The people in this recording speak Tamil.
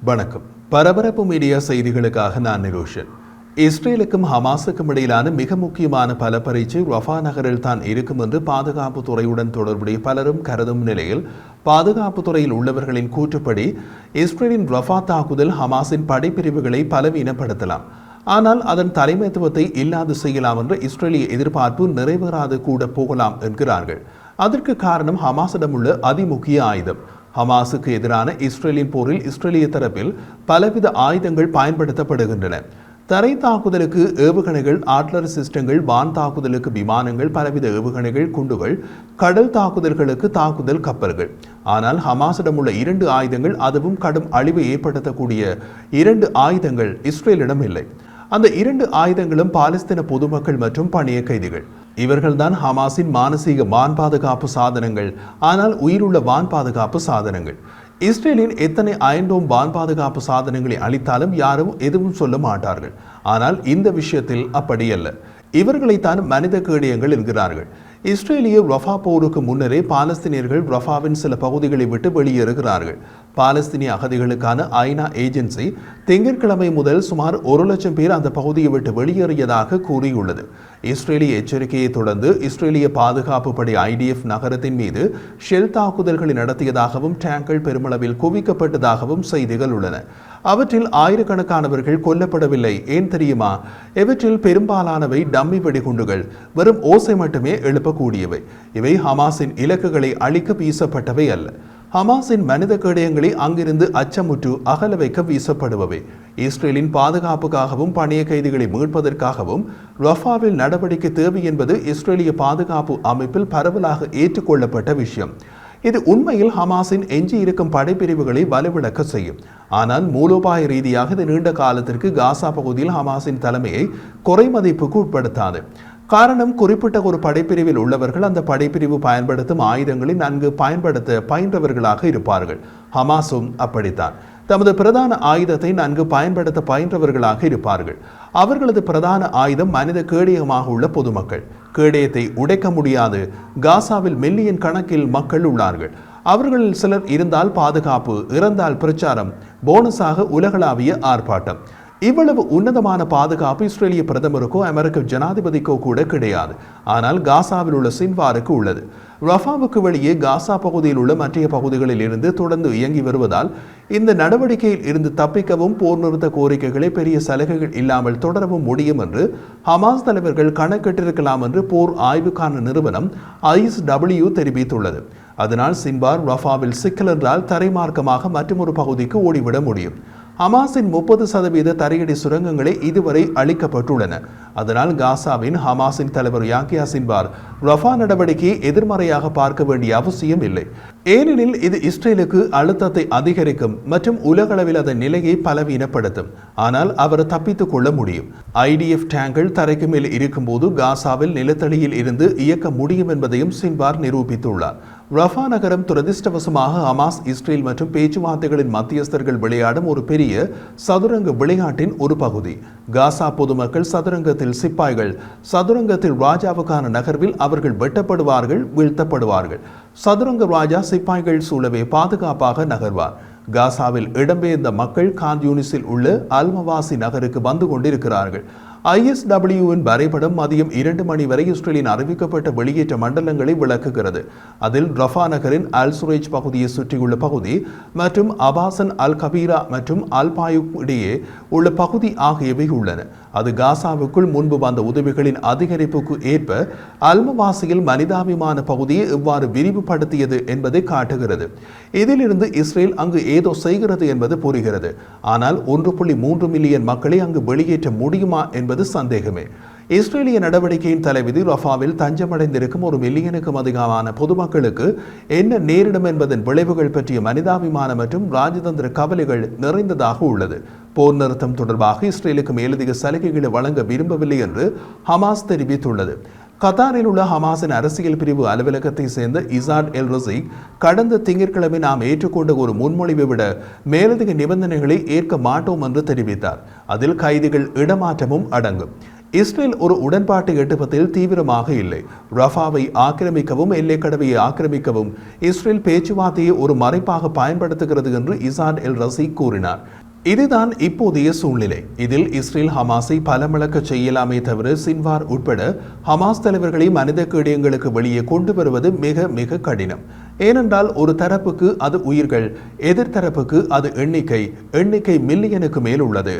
வணக்கம். பரபரப்பு மீடியா செய்திகளுக்காக நான் நிரோஷன். இஸ்ரேலுக்கும் ஹமாஸுக்கும் இடையிலான மிக முக்கியமான பல பரீட்சை ரஃபா நகரில் தான் இருக்கும் என்று பாதுகாப்பு துறையுடன் தொடர்புடைய பலரும் கருதும் நிலையில், பாதுகாப்பு துறையில் உள்ளவர்களின் கூற்றுப்படி இஸ்ரேலின் ரஃபா தாக்குதல் ஹமாஸின் படைப்பிரிவுகளை பலவீனப்படுத்தலாம், ஆனால் அதன் தலைமைத்துவத்தை இல்லாது செய்யலாம் என்ற இஸ்ரேலிய எதிர்பார்ப்பு நிறைவேறாது கூட போகலாம் என்கிறார்கள். அதற்கு காரணம் ஹமாஸிடம் உள்ள அதிமுக்கிய ஆயுதம். ஹமாஸுக்கு எதிரான இஸ்ரேலின் போரில் இஸ்ரேலிய தரப்பில் பலவித ஆயுதங்கள் பயன்படுத்தப்படுகின்றன. தரை தாக்குதலுக்கு ஏவுகணைகள், ஆர்ட்லரி சிஸ்டங்கள், வான் தாக்குதலுக்கு விமானங்கள், பலவித ஏவுகணைகள், குண்டுகள், கடல் தாக்குதல்களுக்கு தாக்குதல் கப்பல்கள். ஆனால் ஹமாஸிடம் உள்ள 2 ஆயுதங்கள், அதுவும் கடும் அழிவை ஏற்படுத்தக்கூடிய 2 ஆயுதங்கள் இஸ்ரேலிடம் இல்லை. அந்த 2 ஆயுதங்களும் பாலஸ்தீன பொதுமக்கள் மற்றும் பணிய கைதிகள். இவர்கள்தான் ஹமாஸின் மானசீக வான் பாதுகாப்பு சாதனங்கள், ஆனால் உயிருள்ள வான் பாதுகாப்பு சாதனங்கள். இஸ்ரேலின் எத்தனை அயன்டோம் வான் பாதுகாப்பு சாதனங்களை அளித்தாலும் யாரும் எதுவும் சொல்ல மாட்டார்கள். ஆனால் இந்த விஷயத்தில் அப்படியல்ல. இவர்களைத்தான் மனித கேடயங்கள் என்கிறார்கள். இஸ்ரேலிய ரஃபா போருக்கு முன்னரே பாலஸ்தீனியர்கள் ரஃபாவின் சில பகுதிகளை விட்டு வெளியேறுகிறார்கள். பாலஸ்தீனிய அகதிகளுக்கான ஐநா ஏஜென்சி திங்கட்கிழமை முதல் சுமார் 1 லட்சம் பேர் அந்த பகுதியை விட்டு வெளியேறியதாக கூறியுள்ளது. இஸ்ரேலிய எச்சரிக்கையை தொடர்ந்து இஸ்ரேலிய பாதுகாப்பு படை IDF நகரத்தின் மீது ஷெல் தாக்குதல்களை நடத்தியதாகவும் டேங்கர்கள் பெருமளவில் குவிக்கப்பட்டதாகவும் செய்திகள் உள்ளன. அவற்றில் ஆயிரக்கணக்கானவர்கள் கொல்லப்படவில்லை. ஏன் தெரியுமா? இவற்றில் பெரும்பாலானவை டம்மி வெடிகுண்டுகள், வெறும் ஓசை மட்டுமே எழுப்பக்கூடியவை. இவை ஹமாஸின் இலக்குகளை அழிக்க வீசப்பட்டவை அல்ல. ஹமாஸின் மனித கேடயங்களை அங்கிருந்து அச்சமுற்று அகல வைக்க வீசப்படுபவை. இஸ்ரேலின் பாதுகாப்புக்காகவும் பணிய கைதிகளை மீட்பதற்காகவும் ரஃபாவில் நடவடிக்கை தேவை என்பது இஸ்ரேலிய பாதுகாப்பு அமைப்பில் பரவலாக ஏற்றுக்கொள்ளப்பட்ட விஷயம். இது உண்மையில் ஹமாஸின் எஞ்சி இருக்கும் படைப்பிரிவுகளை வலுவிழக்க செய்யும். ஆனால் மூலோபாய ரீதியாக இது நீண்ட காலத்திற்கு காசா பகுதியில் ஹமாஸின் தலைமையை குறைமதிப்புக்கு உட்படுத்தாது. காரணம், குறிப்பிட்ட ஒரு படைப்பிரிவில் உள்ளவர்கள் அந்த படைப்பிரிவு பயன்படுத்தும் ஆயுதங்களை நன்கு பயன்படுத்த பயின்றவர்களாக இருப்பார்கள். ஹமாஸும் அப்படித்தான். தமது பிரதான ஆயுதத்தை நன்கு பயன்படுத்த பயின்றவர்களாக இருப்பார்கள். அவர்களது பிரதான ஆயுதம் மனித கேடயமாக உள்ள பொதுமக்கள். கேடயத்தை உடைக்க முடியாது. காசாவில் மில்லியன் கணக்கில் மக்கள் உள்ளார்கள். அவர்களில் சிலர் இருந்தால் பாதுகாப்பு, இறந்தால் பிரச்சாரம், போனஸாக உலகளாவிய ஆர்ப்பாட்டம். இவ்வளவு உன்னதமான பாதுகாப்பு இஸ்ரேலிய பிரதமருக்கோ அமெரிக்க ஜனாதிபதிக்கோ கூட கிடையாது. ஆனால் காசாவில் உள்ள சின்வாருக்கு உள்ளது. ரஃபாவுக்கு வெளியே காசா பகுதியில் உள்ள மற்ற பகுதிகளில் இருந்து தொடர்ந்து இயங்கி வருவதால் இந்த நடவடிக்கையில் இருந்து தப்பிக்கவும் போர் நிறுத்த கோரிக்கைகளை பெரிய சலுகைகள் இல்லாமல் தொடரவும் முடியும் என்று ஹமாஸ் தலைவர்கள் கணக்கிட்டிருக்கலாம் என்று போர் ஆய்வுக்கான நிறுவனம் ISW தெரிவித்துள்ளது. அதனால் சின்வார் ரஃபாவில் சிக்கல் என்றால் தரைமார்க்கமாக மற்றொரு பகுதிக்கு ஓடிவிட முடியும். ஹமாஸின் 30% தரையடி சுரங்கங்களே இதுவரை அளிக்கப்பட்டுள்ளன. அதனால் காசாவின் ஹமாஸின் தலைவர் யாக்கியா சின்வார் ரஃபா நடவடிக்கையை எதிர்மறையாக பார்க்க வேண்டிய அவசியம் இல்லை. ஏனெனில் இது இஸ்ரேலுக்கு அழுத்தத்தை அதிகரிக்கும் மற்றும் உலகளவில் அதன் நிலையை பலவீனப்படுத்தும். ஆனால் அவர் தப்பித்துக் கொள்ள முடியும். IDF டேங்கர்கள் தரைக்கு மேல் இருக்கும்போது காசாவில் நிலத்தடியில் இருந்து இயக்க முடியும் என்பதையும் சின்வார் நிரூபித்துள்ளார். ரஃபா நகரம் துரதிர்ஷ்டவசமாக ஹமாஸ், இஸ்ரேல் மற்றும் பேச்சுவார்த்தைகளின் மத்தியஸ்தர்கள் விளையாடும் ஒரு பெரிய சதுரங்க விளையாட்டின் ஒரு பகுதி. காசா பொதுமக்கள் சதுரங்கத்தில் சிப்பாய்கள். சதுரங்கத்தில் ராஜாவுக்கான நகர்வில் அவர்கள் வெட்டப்படுவார்கள், வீழ்த்தப்படுவார்கள். சதுரங்க ராஜா சிப்பாய்கள் சூழவே பாதுகாப்பாக நகர்வார். காசாவில் இடம்பெயர்ந்த மக்கள் கான் யூனிஸில் உள்ள அல்மவாசி நகருக்கு வந்து கொண்டிருக்கிறார்கள். ISWவின் வரைபடம் மதியம் 2 மணி வரை இஸ்ரேலின் அறிவிக்கப்பட்ட வெளியேற்ற மண்டலங்களை விளக்குகிறது. அதில் ரஃபா நகரின் அல் சுரேஜ் பகுதியை சுற்றியுள்ள பகுதி மற்றும் அபாசன் அல் கபீரா மற்றும் அல் பாயுக் இடையே உள்ள பகுதி ஆகியவை உள்ளன. அது காசாவுக்குள் முன்பு வந்த உதவிகளின் அதிகரிப்புக்கு ஏற்ப அல்மவாசியில் மனிதாபிமான பகுதியை எவ்வாறு விரிவுபடுத்தியது என்பதை காட்டுகிறது. இதிலிருந்து இஸ்ரேல் அங்கு ஏதோ செய்கிறது என்பது புரிகிறது. ஆனால் 1.3 மில்லியன் மக்களை அங்கு வெளியேற்ற முடியுமா என்பது சந்தேகமே. இஸ்ரேலிய நடவடிக்கையின் தலைவிதி ரஃபாவில் தஞ்சமடைந்திருக்கும் 1 மில்லியனுக்கும் அதிகமான பொதுமக்களுக்கு என்ன நேரிடும் என்பதன் விளைவுகள் பற்றிய மனிதாபிமான மற்றும் ராஜதந்திர கவலைகள் நிறைந்ததாக உள்ளது. போர் நிறுத்தம் தொடர்பாக இஸ்ரேலுக்கு மேலதிக சலுகைகளை வழங்க விரும்பவில்லை என்று ஹமாஸ் தெரிவித்துள்ளது. கத்தாரில் உள்ள ஹமாஸின் அரசியல் பிரிவு அலுவலகத்தை சேர்ந்த இசாட் எல் ரசீக் கடந்த திங்கட்கிழமை நாம் ஏற்றுக்கொண்ட ஒரு முன்மொழிவை விட மேலதிக நிபந்தனைகளை ஏற்க மாட்டோம் என்று தெரிவித்தார். அதில் கைதிகள் இடமாற்றமும் அடங்கும். இஸ்ரேல் ஒரு உடன்பாட்டை எட்டுவதில் தீவிரமாக இல்லை. ரஃபாவை ஆக்கிரமிக்கவும் எல்லைக்கடவையை ஆக்கிரமிக்கவும் இஸ்ரேல் பேச்சுவார்த்தையை ஒரு மறைப்பாக பயன்படுத்துகிறது என்று இசாட் எல் ரசி கூறினார். இதுதான் இப்போதைய சூழ்நிலை. இதில் இஸ்ரேல் ஹமாஸை பலமிழக்க செய்யலாமே தவிர சின்வார் உட்பட ஹமாஸ் தலைவர்களை மனித கேடயங்களுக்கு வெளியே கொண்டு வருவது மிக மிக கடினம். ஏனென்றால் ஒரு தரப்புக்கு அது உயிர்கள், எதிர்த்தரப்புக்கு அது எண்ணிக்கை மில்லியனுக்கு மேல் உள்ளது.